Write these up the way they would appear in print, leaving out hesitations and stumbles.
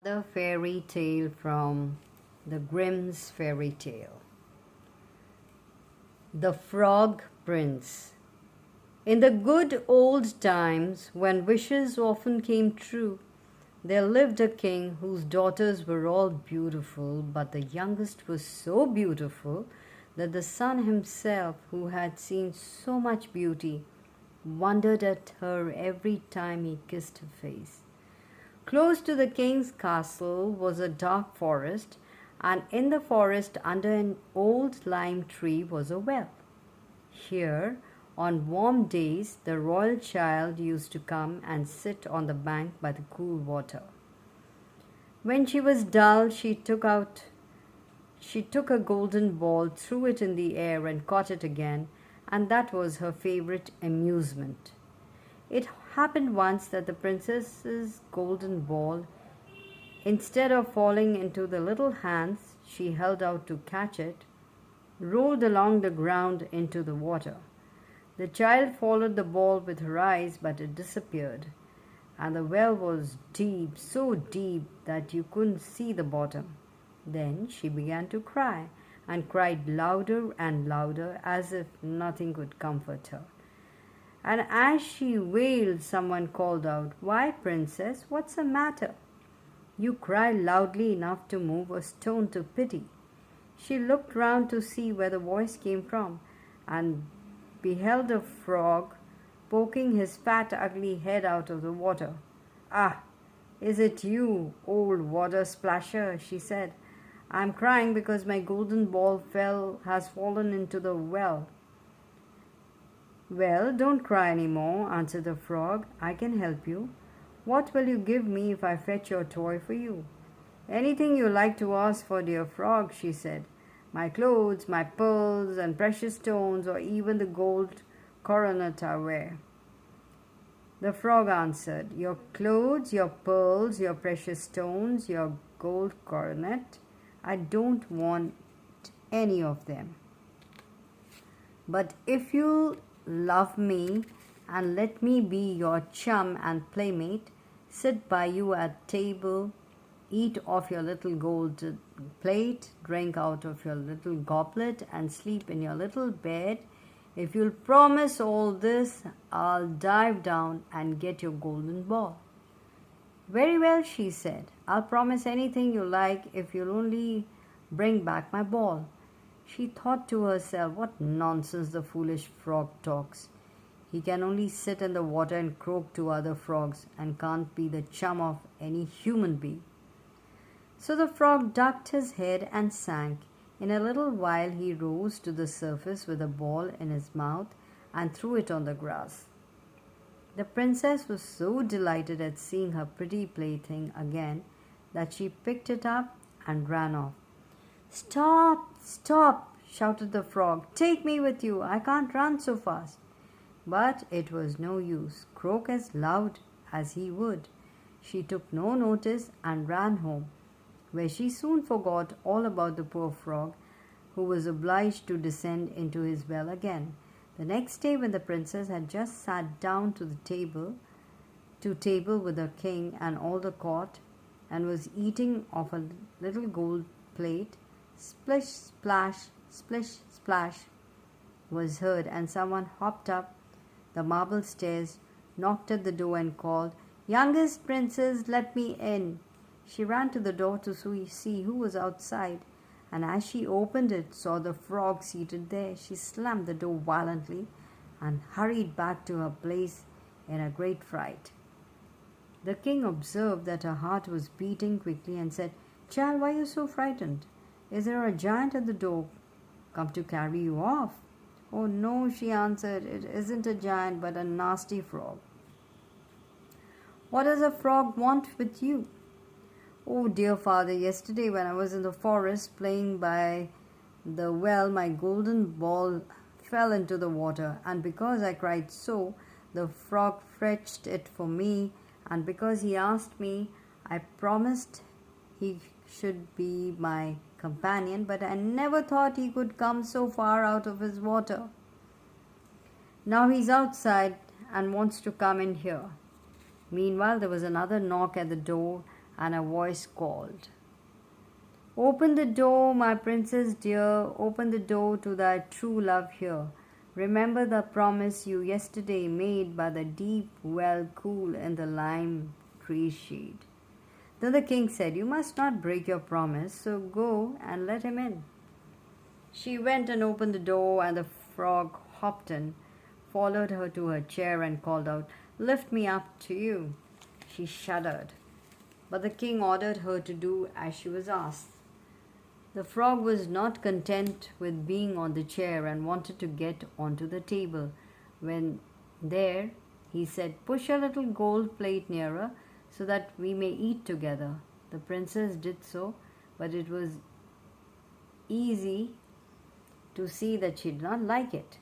The fairy tale from the Grimm's fairy tale. The Frog Prince. In the good old times, when wishes often came true, there lived a king whose daughters were all beautiful, but the youngest was so beautiful that the sun himself, who had seen so much beauty, wondered at her every time he kissed her face. Close to the king's castle was a dark forest, and in the forest under an old lime tree was a well. Here, on warm days, the royal child used to come and sit on the bank by the cool water. When she was dull, she took a golden ball, threw it in the air and caught it again, and that was her favorite amusement. It happened once that the princess's golden ball, instead of falling into the little hands she held out to catch it, rolled along the ground into the water. The child followed the ball with her eyes, but it disappeared, and the well was deep, so deep that you couldn't see the bottom. Then she began to cry, and cried louder and louder, as if nothing could comfort her. And as she wailed, someone called out, "Why, princess, what's the matter? You cry loudly enough to move a stone to pity." She looked round to see where the voice came from, and beheld a frog poking his fat, ugly head out of the water. "Ah, is it you, old water splasher?" she said. "I'm crying because my golden ball has fallen into the well." "Well, don't cry any more," answered the frog. "I can help you. What will you give me if I fetch your toy for you?" "Anything you like to ask for, dear frog," she said. "My clothes, my pearls and precious stones, or even the gold coronet I wear." The frog answered, "Your clothes, your pearls, your precious stones, your gold coronet, I don't want any of them. But if you'll love me and let me be your chum and playmate, sit by you at table, eat off your little gold plate, drink out of your little goblet, and sleep in your little bed, if you'll promise all this, I'll dive down and get your golden ball." "Very well," she said. "I'll promise anything you like if you'll only bring back my ball." She thought to herself, "What nonsense the foolish frog talks. He can only sit in the water and croak to other frogs, and can't be the chum of any human being." So the frog ducked his head and sank. In a little while he rose to the surface with a ball in his mouth and threw it on the grass. The princess was so delighted at seeing her pretty plaything again that she picked it up and ran off. "Stop! Stop!" shouted the frog. "Take me with you. I can't run so fast." But it was no use, croak as loud as he would. She took no notice and ran home, where she soon forgot all about the poor frog, who was obliged to descend into his well again. The next day, when the princess had just sat down to table with the king and all the court, and was eating off a little gold plate, splish, splash was heard, and someone hopped up the marble stairs, knocked at the door, and called, "Youngest princess, let me in." She ran to the door to see who was outside, and as she opened it, saw the frog seated there. She slammed the door violently and hurried back to her place in a great fright. The king observed that her heart was beating quickly and said, "Child, why are you so frightened? Is there a giant at the door come to carry you off?" "Oh, no," she answered. "It isn't a giant, but a nasty frog." "What does a frog want with you?" "Oh, dear father, yesterday when I was in the forest playing by the well, my golden ball fell into the water, and because I cried so, the frog fetched it for me, and because he asked me, I promised he should be my companion, but I never thought he could come so far out of his water. Now he's outside and wants to come in here." Meanwhile, there was another knock at the door, and a voice called, "Open the door, my princess dear, open the door to thy true love here. Remember the promise you yesterday made by the deep well cool in the lime tree shade." Then the king said, "You must not break your promise, so go and let him in." She went and opened the door, and the frog hopped in, followed her to her chair, and called out, "Lift me up to you." She shuddered, but the king ordered her to do as she was asked. The frog was not content with being on the chair and wanted to get onto the table. When there, he said, "Push a little gold plate nearer so that we may eat together." The princess did so, but it was easy to see that she did not like it.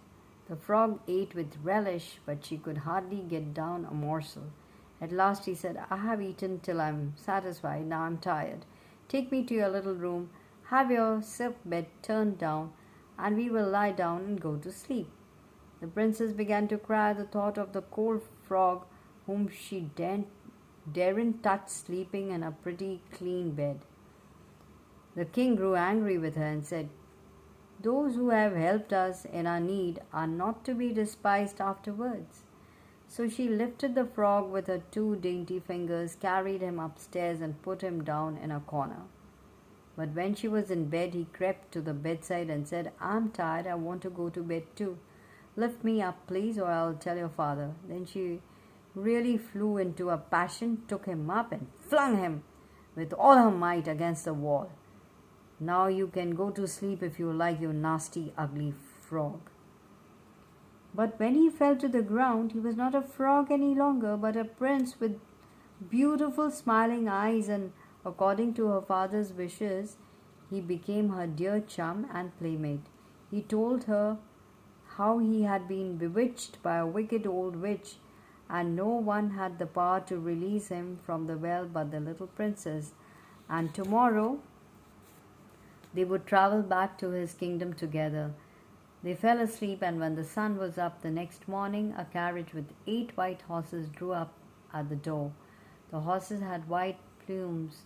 The frog ate with relish, but she could hardly get down a morsel. At last he said, "I have eaten till I am satisfied. Now I am tired. Take me to your little room. Have your silk bed turned down, and we will lie down and go to sleep." The princess began to cry at the thought of the cold frog whom she daren't touch sleeping in a pretty clean bed. The king grew angry with her and said, "Those who have helped us in our need are not to be despised afterwards." So she lifted the frog with her two dainty fingers, carried him upstairs, and put him down in a corner. But when she was in bed, he crept to the bedside and said, "I'm tired. I want to go to bed too. Lift me up, please, or I'll tell your father." Then she really flew into a passion, took him up, and flung him with all her might against the wall. "Now you can go to sleep if you like, you nasty, ugly frog." But when he fell to the ground, he was not a frog any longer, but a prince with beautiful smiling eyes, and according to her father's wishes, he became her dear chum and playmate. He told her how he had been bewitched by a wicked old witch, and no one had the power to release him from the well but the little princess, and tomorrow they would travel back to his kingdom together. They fell asleep, and when the sun was up the next morning, a carriage with 8 white horses drew up at the door. The horses had white plumes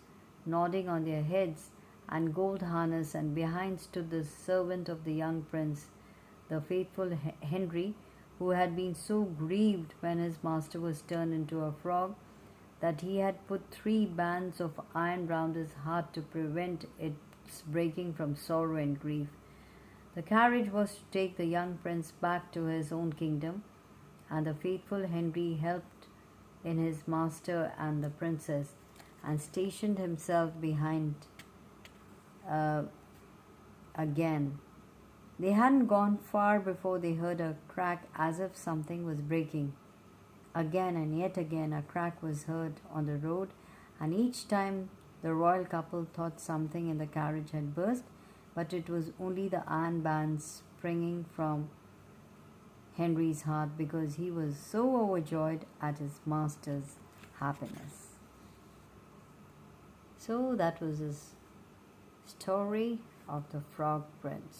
nodding on their heads and gold harness, and behind stood the servant of the young prince, the faithful Henry, who had been so grieved when his master was turned into a frog that he had put 3 bands of iron round his heart to prevent its breaking from sorrow and grief. The carriage was to take the young prince back to his own kingdom, and the faithful Henry helped in his master and the princess, and stationed himself behind again. They hadn't gone far before they heard a crack as if something was breaking. Again and yet again a crack was heard on the road, and each time the royal couple thought something in the carriage had burst, but it was only the iron bands springing from Henry's heart because he was so overjoyed at his master's happiness. So that was his story of the Frog Prince.